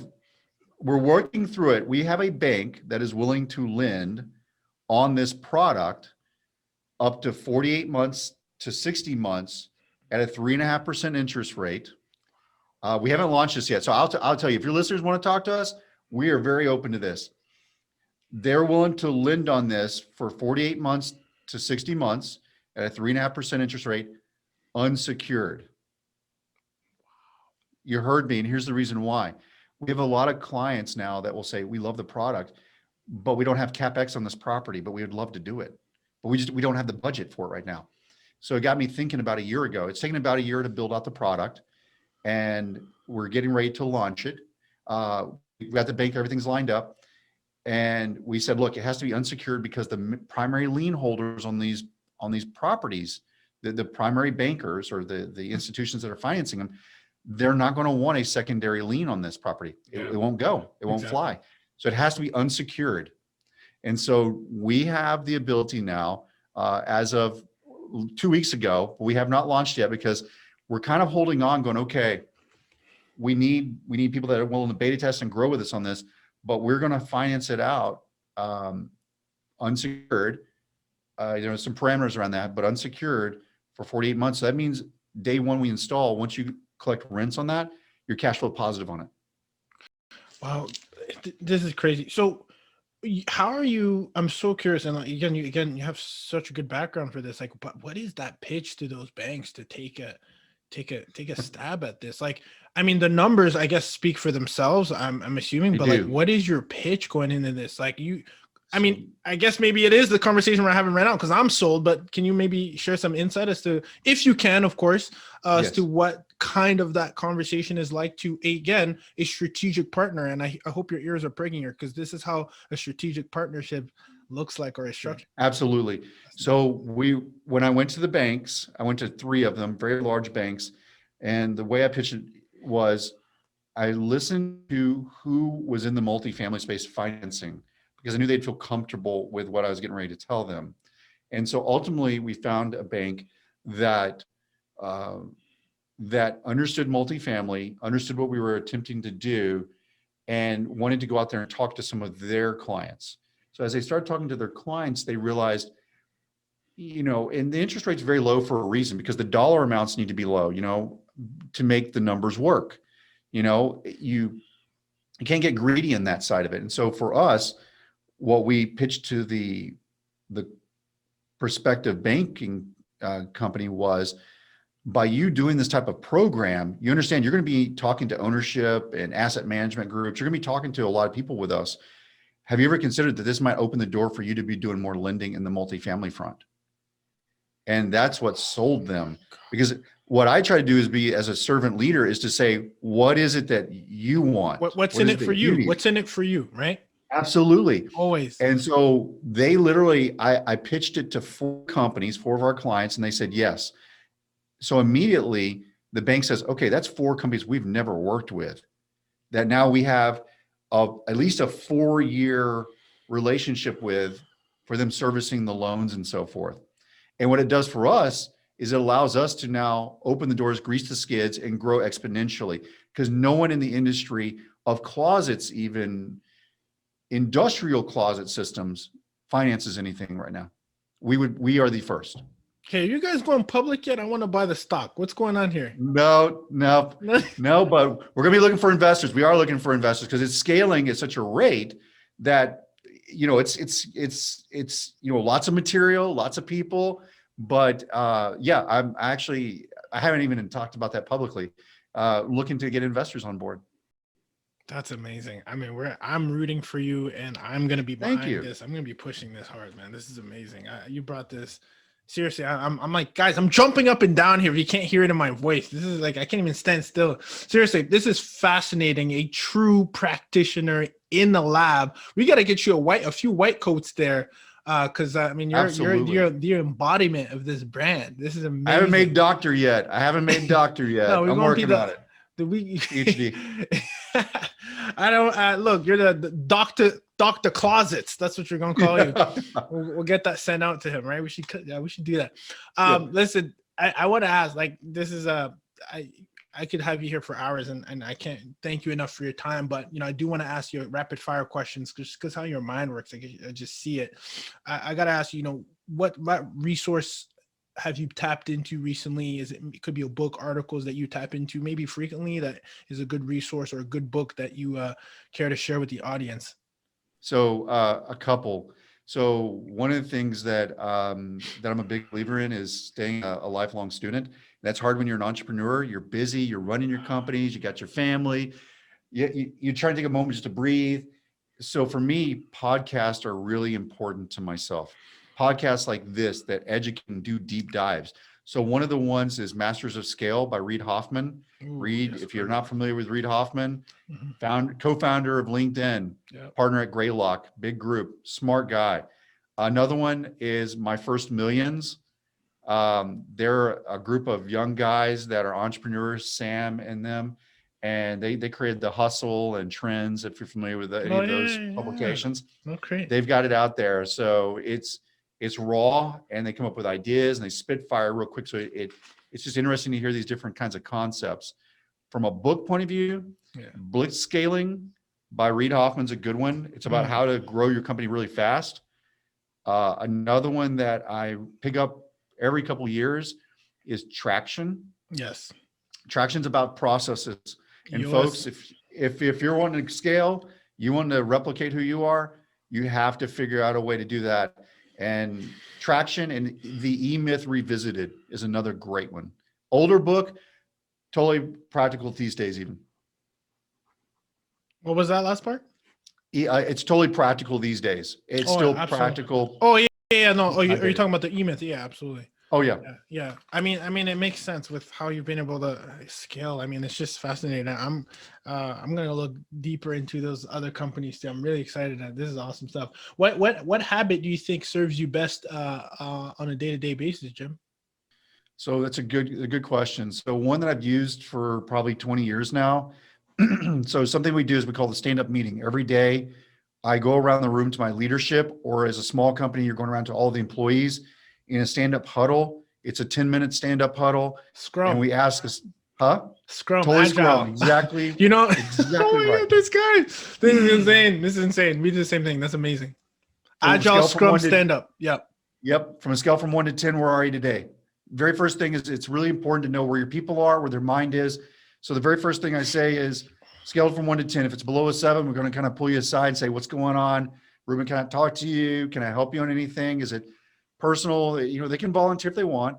working through it. We have a bank that is willing to lend on this product up to 48 months to 60 months at a 3.5% interest rate. We haven't launched this yet. So I'll tell you, if your listeners want to talk to us, we are very open to this. They're willing to lend on this for 48 months to 60 months at a 3.5% interest rate, unsecured. You heard me, and here's the reason why. We have a lot of clients now that will say, we love the product, but we don't have CapEx on this property, but we would love to do it. But we don't have the budget for it right now. So it got me thinking about a year ago. It's taken about a year to build out the product, and we're getting ready to launch it. We've got the bank, everything's lined up. And we said, look, it has to be unsecured because the primary lien holders on these properties, the primary bankers or the institutions that are financing them, they're not going to want a secondary lien on this property. It won't go. It won't fly. So it has to be unsecured. And so we have the ability now, as of 2 weeks ago, we have not launched yet because we're kind of holding on going, okay, we need people that are willing to beta test and grow with us on this, but we're going to finance it out unsecured. Some parameters around that, but unsecured for 48 months. So that means day one we install, once you collect rents on that, you're cash flow positive on it. Wow, this is crazy. So how are you? I'm so curious. And again, you have such a good background for this. Like, but what is that pitch to those banks to take take a stab at this. Like, I mean, the numbers, I guess, speak for themselves. I'm assuming, They but like, do. what is your pitch going into this? Like, I So, mean, I guess maybe it is the conversation we're having right now because I'm sold. But can you maybe share some insight as to, if you can, of course, as to yes. what kind of that conversation is like to, again, a strategic partner? And I hope your ears are pricking here because this is how a strategic partnership looks like, or a Yeah, structure. absolutely. So when I went to the banks, I went to three of them, very large banks. And the way I pitched it was I listened to who was in the multifamily space financing because I knew they'd feel comfortable with what I was getting ready to tell them. And so ultimately we found a bank that, uh, that understood multifamily, understood what we were attempting to do, and wanted to go out there and talk to some of their clients. So as they started talking to their clients, they realized, and the interest rate's very low for a reason because the dollar amounts need to be low, to make the numbers work. You can't get greedy in that side of it. And so for us, what we pitched to the prospective banking company was, by you doing this type of program, you understand you're going to be talking to ownership and asset management groups. You're going to be talking to a lot of people with us. Have you ever considered that this might open the door for you to be doing more lending in the multifamily front? And that's what sold them. Because what I try to do is be, as a servant leader, is to say, what is it that you want? What's What in is it it for that you you? need? What's in it for you, right? Absolutely. Always. And so they literally, I pitched it to four companies, four of our clients, and they said yes. So immediately the bank says, okay, that's four companies we've never worked with, that now we have at least a 4-year relationship with, for them servicing the loans and so forth. And what it does for us is it allows us to now open the doors, grease the skids, and grow exponentially, because no one in the industry of closets, even industrial closet systems, finances anything right now. We are the first. Okay, you guys going public yet? I want to buy the stock. What's going on here? No, no, no, but we're going to be looking for investors. We are looking for investors because it's scaling at such a rate that, it's lots of material, lots of people, but yeah, I haven't even talked about that publicly, looking to get investors on board. That's amazing. I mean, I'm rooting for you, and I'm gonna be Thank behind you. this. I'm gonna be pushing this hard, man. This is amazing. You brought this. Seriously, I'm like, guys, I'm jumping up and down here. If you can't hear it in my voice, this is like I can't even stand still. Seriously, this is fascinating. A true practitioner in the lab. We got to get you a few white coats there, because I mean, you're Absolutely. the embodiment of this brand. This is I haven't made amazing. doctor yet. No, we're I'm gonna be working on it. the we. PhD. I don't look. You're the Doctor Clozzits. That's what you're gonna call you. Yeah. We'll get that sent out to him, right? We should do that. Yeah. Listen, I want to ask. Like, this is I could have you here for hours, and I can't thank you enough for your time. But I do want to ask you rapid fire questions because how your mind works. I just see it. I gotta ask you. What resource have you tapped into recently? It could be a book, articles that you tap into maybe frequently that is a good resource or a good book that you care to share with the audience? So a couple. So one of the things that that I'm a big believer in is staying a lifelong student. That's hard when you're an entrepreneur. You're busy. You're running your companies. You got your family. You try to take a moment just to breathe. So for me, podcasts are really important to myself. Podcasts like this that educate and do deep dives. So one of the ones is Masters of Scale by Reed Hofman. Ooh, Reed, yes, if you're not familiar with Reed Hofman, mhm. co-founder of LinkedIn, Yep. partner at Greylock, big group, smart guy. Another one is My First Millions. They're a group of young guys that are entrepreneurs, Sam and them, and they created The Hustle and Trends. If you're familiar with any Oh of yeah, those yeah. publications, Okay. they've got it out there. So it's raw, and they come up with ideas and they spit fire real quick. So it's just interesting to hear these different kinds of concepts. From a book point of view, Yeah. Blitz Scaling by Reed Hoffman's a good one. It's about how to grow your company really fast. Another one that I pick up every couple of years is Traction. Yes. Traction's about processes. And US. folks, if you're wanting to scale, you want to replicate who you are, you have to figure out a way to do that. And Traction and the E-Myth Revisited is another great one. Older book, Totally practical these days, even. What was that last part? It's totally practical these days. It's Oh, still absolutely. practical. Oh yeah. No. Oh, I are you did it. talking about the e-myth? Yeah, absolutely. Oh yeah. Yeah. I mean, it makes sense with how you've been able to scale. I mean, it's just fascinating. I'm gonna look deeper into those other companies too. I'm really excited. This is awesome stuff. What habit do you think serves you best on a day-to-day basis, Jim? So that's a good question. So one that I've used for probably 20 years now. So something we do is we call the stand-up meeting. Every day I go around the room to my leadership, or as a small company, you're going around to all the employees in a stand-up huddle. It's a 10-minute stand-up huddle. And Scrum, we ask us, huh? Scrum, Totally Scrum. Agile. Exactly. You know, Exactly oh my right. God, this guy. This is insane. This is insane. We do the same thing. That's amazing. So Agile, scale from Scrum, one to, stand up. Yep. yep. From a scale from 1 to 10, where are you today? Very first thing is it's really important to know where your people are, where their mind is. So the very first thing I say is scale from 1 to 10. If it's below a 7, we're going to kind of pull you aside and say, what's going on? Ruben, can I talk to you? Can I help you on anything? Is it personal? You know, they can volunteer if they want,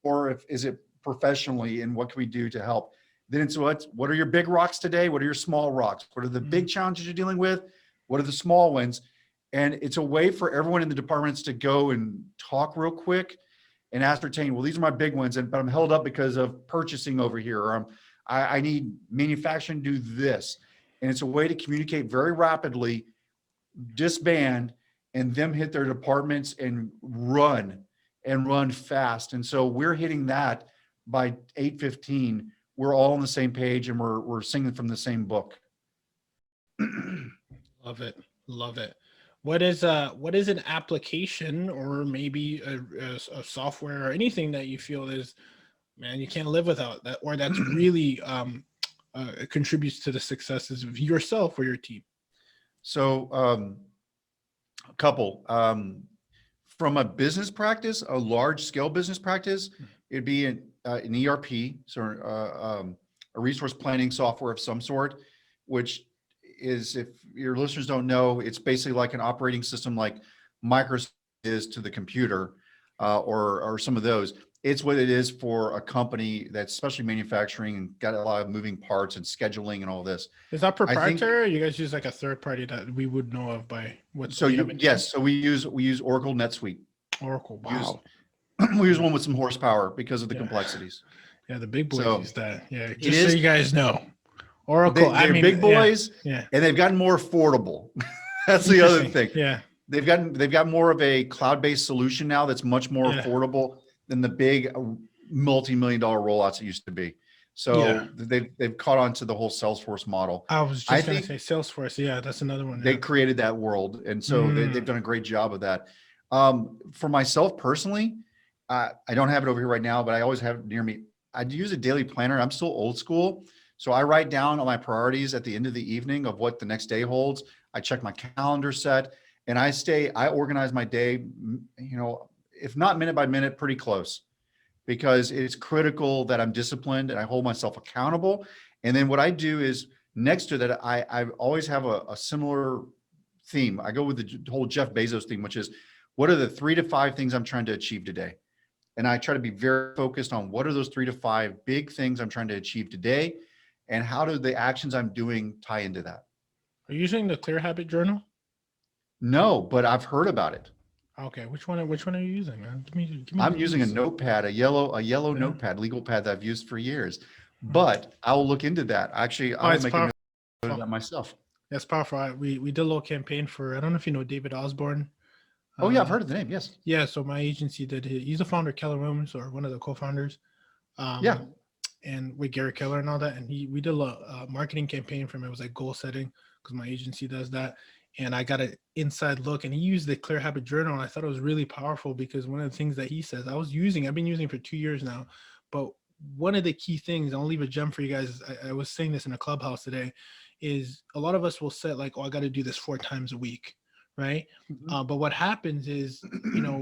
or if is it professionally, and what can we do to help? Then it's what are your big rocks today? What are your small rocks? What are the big challenges you're dealing with? What are the small ones? And it's a way for everyone in the departments to go and talk real quick and ascertain, well, these are my big ones, but I'm held up because of purchasing over here, or I need manufacturing to do this. And it's a way to communicate very rapidly, disband, and them hit their departments and run fast. And so we're hitting that by 8:15. We're all on the same page, and we're singing from the same book. Love it. Love it. What is an application or maybe a software or anything that you feel is, man, you can't live without that, or that's really contributes to the successes of yourself or your team? So a couple. From a business practice, a large scale business practice, it'd be an ERP, so a resource planning software of some sort, which is, if your listeners don't know, it's basically like an operating system like Microsoft is to the computer, or some of those. It's what it is for a company that's especially manufacturing and got a lot of moving parts and scheduling and all this. Is that I think proprietary, or you guys use like a third party that we would know of by what so. you have mentioned? Yes, so we use Oracle NetSuite. Oracle. We use Wow. we use one with some horsepower because of the Yeah. complexities. Yeah, the big boys So use that. Yeah, it just so is. you guys know. Oracle. I They're mean, big boys, yeah. and they've gotten more affordable. That's the other Interesting. thing. Yeah. They've got more of a cloud-based solution now that's much more Yeah. affordable than the big multi-million-dollar rollouts it used to be. Yeah. So they've caught on to the whole Salesforce model. I was I just gonna think say Salesforce. Yeah, that's another one. they Yeah. created that world, and so they've done a great job of that. For myself personally, I don't have it over here right now, but I always have it near me. I use a daily planner. I'm still old school, so I write down all my priorities at the end of the evening of what the next day holds. I check my calendar set, and I organize my day, if not minute by minute, pretty close, because it's critical that I'm disciplined and I hold myself accountable. And then what I do is, next to that, I always have a similar theme. I go with the whole Jeff Bezos theme, which is, what are the 3 to 5 things I'm trying to achieve today? And I try to be very focused on what are those 3 to 5 big things I'm trying to achieve today, and how do the actions I'm doing tie into that? Are you using the Clear Habit Journal? No, but I've heard about it. Okay, which one are you using, man? Give me I'm the using a news. notepad, a yellow Yeah. notepad, legal pad that I've used for years. But I will look into that. Actually, Oh, I will it's make a note powerful. of that myself. That's powerful. We did a little campaign for, I don't know if you know David Osborne. Oh yeah, I've heard of the name. Yes. Yeah, so my agency did. He's the founder of Keller Williams, or one of the co-founders. Yeah. And with Gary Keller and all that, and we did a marketing campaign for him. It was like goal setting, because my agency does that. And I got an inside look, and he used the Clear Habit Journal, and I thought it was really powerful, because one of the things that he says, I've been using it for 2 years now, but one of the key things, I'll leave a gem for you guys. I was saying this in a clubhouse today, is a lot of us will set like, oh, I got to do this 4 times a week, right? But what happens is,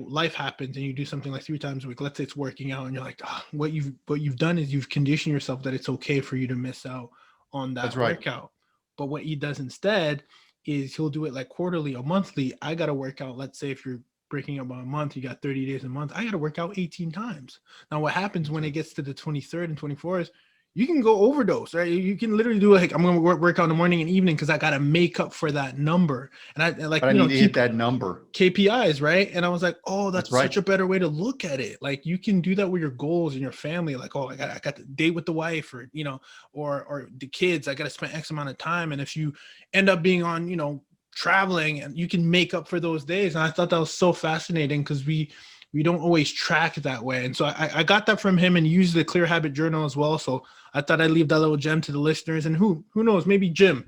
life happens, and you do something like 3 times a week. Let's say it's working out, and you're like, what you've done is you've conditioned yourself that it's okay for you to miss out on that That's right. workout. But what he does instead is he'll do it like quarterly or monthly. I got to work out. Let's say if you're breaking up a month, you got 30 days a month. I got to work out 18 times. Now, what happens when it gets to the 23rd and 24th? you can go overdose, right? You can literally do like, I'm going to work out in the morning and evening because I got to make up for that number. And I like, But I need to hit that number. KPIs, right? And I was like, oh, That's that's right. such a better way to look at it. Like you can do that with your goals and your family. Like, oh, I got the date with the wife, or or the kids. I got to spend X amount of time. And if you end up being on, traveling, and you can make up for those days. And I thought that was so fascinating because we don't always track that way. And so I got that from him, and used the Clear Habit Journal as well. So I thought I'd leave that little gem to the listeners. And who knows, maybe Jim,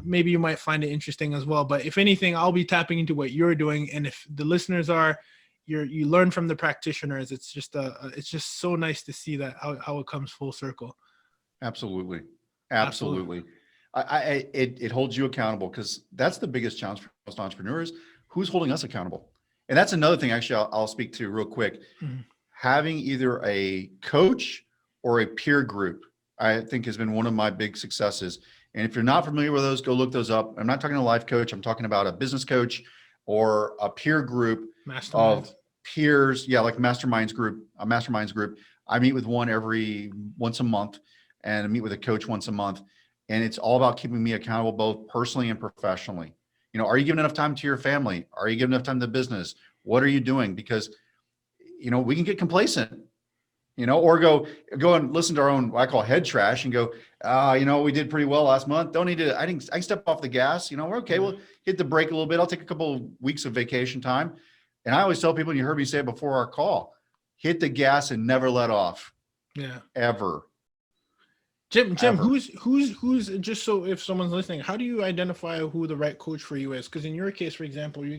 maybe you might find it interesting as well. But if anything, I'll be tapping into what you're doing. And if the listeners are, you learn from the practitioners. It's just so nice to see that how it comes full circle. Absolutely. It holds you accountable, because that's the biggest challenge for most entrepreneurs. Who's holding us accountable? And that's another thing, actually, I'll speak to real quick. Mhm. Having either a coach or a peer group, I think, has been one of my big successes. And if you're not familiar with those, go look those up. I'm not talking a life coach. I'm talking about a business coach or a peer group of peers. Yeah, like a masterminds group. I meet with once a month, and I meet with a coach once a month. And it's all about keeping me accountable, both personally and professionally. Are you giving enough time to your family? Are you giving enough time to business? What are you doing? Because, we can get complacent, or go and listen to our own, what I call head trash, and go, we did pretty well last month. Don't need to, I can step off the gas. We're okay. We'll hit the brake a little bit. I'll take a couple of weeks of vacation time. And I always tell people, and you heard me say it before our call, hit the gas and never let off. Yeah. Ever. Jim, who's just, so if someone's listening, how do you identify who the right coach for you is? Because in your case, for example, you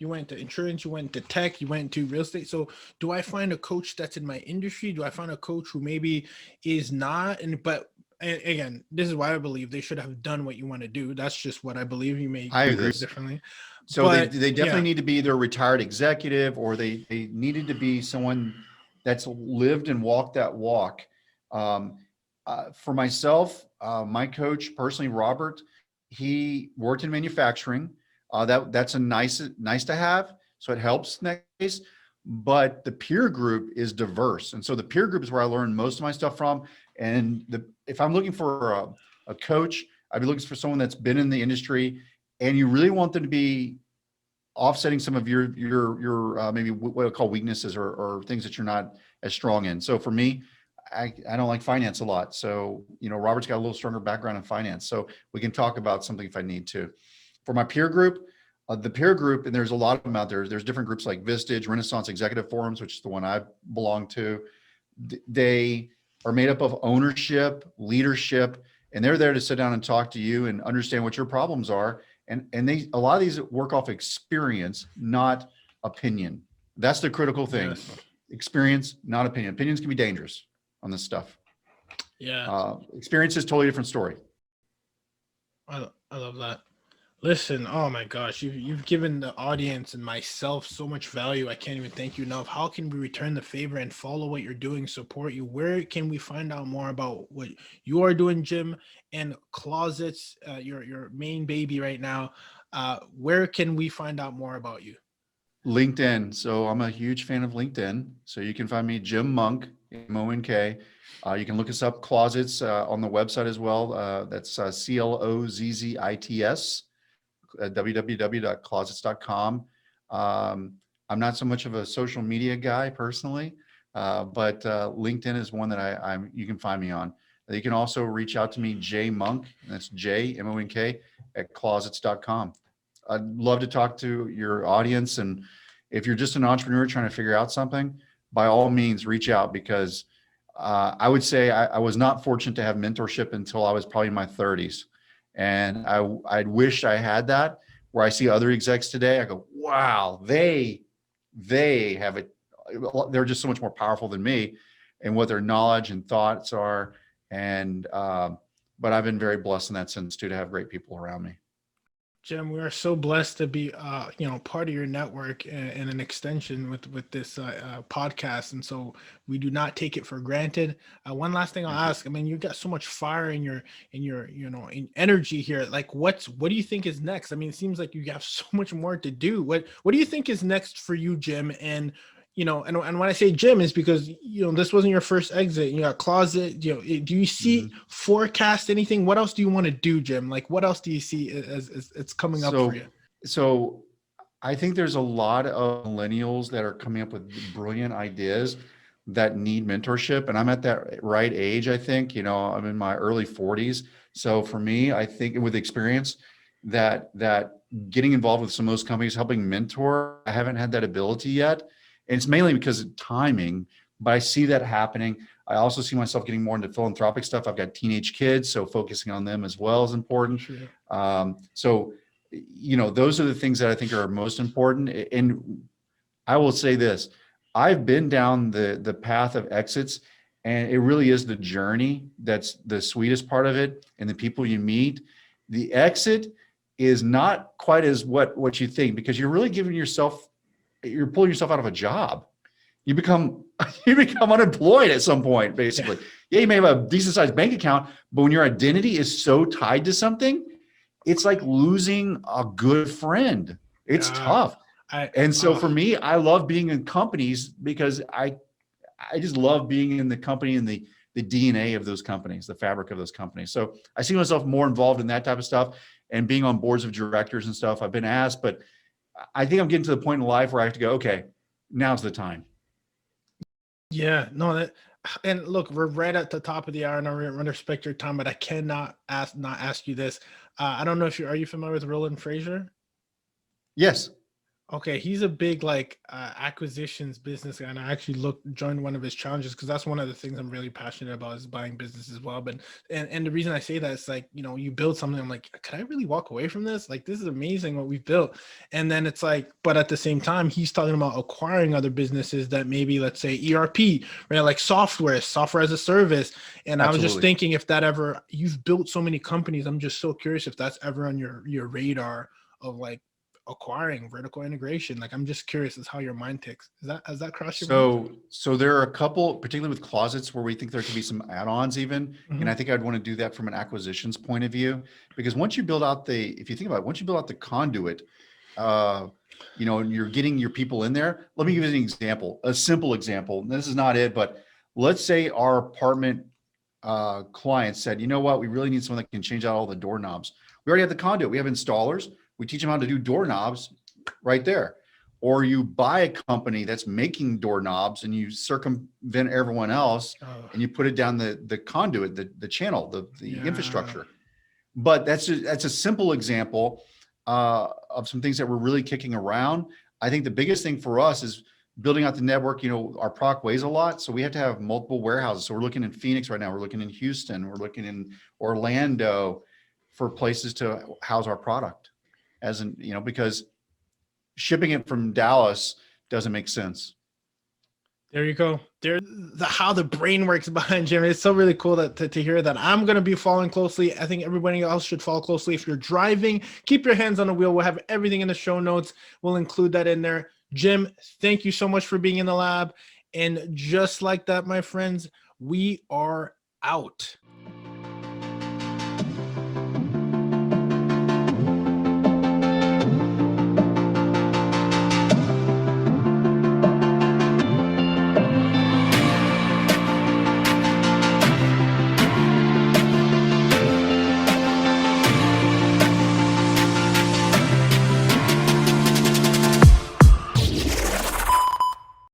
went to insurance, you went to tech, you went to real estate. So do I find a coach that's in my industry? Do I find a coach who maybe is not? But again, this is why I believe they should have done what you want to do. That's just what I believe. You may agree differently. So but, they definitely need to be either a retired executive, or they needed to be someone that's lived and walked that walk. For myself, my coach personally, Robert, he worked in manufacturing. That's a nice to have. So it helps in that case. But the peer group is diverse. And so the peer group is where I learned most of my stuff from. And if I'm looking for a coach, I'd be looking for someone that's been in the industry, and you really want them to be offsetting some of your maybe what I call weaknesses, or things that you're not as strong in. So for me, I don't like finance a lot. So, Robert's got a little stronger background in finance, so we can talk about something if I need to. For my peer group, and there's a lot of them out there. There's different groups like Vistage, Renaissance Executive Forums, which is the one I belong to. They are made up of ownership, leadership, and they're there to sit down and talk to you and understand what your problems are. And a lot of these work off experience, not opinion. That's the critical thing. Yes. Experience, not opinion. Opinions can be dangerous on this stuff. Yeah. Experience is a totally different story. I love that. Listen, oh my gosh, you've given the audience and myself so much value. I can't even thank you enough. How can we return the favor and follow what you're doing, support you? Where can we find out more about what you are doing, Jim, and Clozzits, your main baby right now? Where can we find out more about you? LinkedIn. So I'm a huge fan of LinkedIn. So you can find me, Jim Monk, M-O-N-K. You can look us up, Clozzits, on the website as well. That's Clozzits, www.clozzits.com. I'm not so much of a social media guy personally, but LinkedIn is one that you can find me on. You can also reach out to me, J Monk, and that's J-M-O-N-K, at clozzits.com. I'd love to talk to your audience. And if you're just an entrepreneur trying to figure out something, by all means, reach out, because I would say I was not fortunate to have mentorship until I was probably in my 30s. And I wish I had that, where I see other execs today. I go, wow, they have it. They're just so much more powerful than me and what their knowledge and thoughts are. And, but I've been very blessed in that sense too, to have great people around me. Jim, we are so blessed to be, part of your network and an extension with this podcast, and so we do not take it for granted. One last thing I'll ask: I mean, you got so much fire in your in energy here. Like, what do you think is next? I mean, it seems like you have so much more to do. What do you think is next for you, Jim? And you know, and when I say gym is because, you know, this wasn't your first exit. You got closet, you know, do you see forecast anything? What else do you want to do, Jim? Like, what else do you see as it's coming up for So, you? so I think there's a lot of millennials that are coming up with brilliant ideas that need mentorship. And I'm at that right age, I think, you know, I'm in my early 40s. So for me, I think with experience that getting involved with some of those companies, helping mentor, I haven't had that ability yet. And it's mainly because of timing, but I see that happening. I also see myself getting more into philanthropic stuff. I've got teenage kids, so focusing on them as well is important. Sure. So, you know, those are the things that I think are most important. And I will say this, I've been down the path of exits, and it really is the journey that's the sweetest part of it, and the people you meet. The exit is not quite as what you think, because you're really you're pulling yourself out of a job. You become you become unemployed at some point, basically. Yeah, you may have a decent sized bank account, but when your identity is so tied to something, it's like losing a good friend. It's Uh, tough. I And so for me, I love being in companies because I just love being in the company and the DNA of those companies, the fabric of those companies. So I see myself more involved in that type of stuff, and being on boards of directors and stuff. I've been asked, but I think I'm getting to the point in life where I have to go, okay, now's the time. Yeah, no, that, and look, we're right at the top of the hour, and I respect your time, but I cannot not ask you this. I don't know if are you familiar with Roland Fraser? Yes. Okay, he's a big like acquisitions business guy, and I actually joined one of his challenges because that's one of the things I'm really passionate about is buying business as well. But and the reason I say that is like, you know, you build something, I'm like, could I really walk away from this? Like, this is amazing what we've built. And then it's like, but at the same time, he's talking about acquiring other businesses that maybe, let's say ERP, right? Like software as a service. And I was just Absolutely. thinking, if that ever, you've built so many companies, I'm just so curious if that's ever on your radar of like acquiring vertical integration. Like, I'm just curious as how your mind ticks. Has that crossed your mind? So there are a couple, particularly with Clozzits, where we think there could be some add-ons even. And Mhm. I think I'd want to do that from an acquisitions point of view, because once you build out if you think about it, once you build out the conduit, uh, you know, and you're getting your people in there. Let me give you an example, a simple example. This is not it, but let's say our apartment client said, you know what, we really need someone that can change out all the doorknobs. We already have the conduit. We have installers. We teach them how to do doorknobs right there. Or you buy a company that's making doorknobs and you circumvent everyone else, Oh, and you put it down the conduit, the channel, the yeah. infrastructure. But that's a simple example of some things that we're really kicking around. I think the biggest thing for us is building out the network. You know, our product weighs a lot, so we have to have multiple warehouses. So we're looking in Phoenix right now. We're looking in Houston. We're looking in Orlando for places to house our product. As in, you know, because shipping it from Dallas doesn't make sense. There you go. There, how the brain works behind Jim. It's so really cool to hear that. I'm gonna be following closely. I think everybody else should follow closely. If you're driving, keep your hands on the wheel. We'll have everything in the show notes. We'll include that in there. Jim, thank you so much for being in the lab. And just like that, my friends, we are out.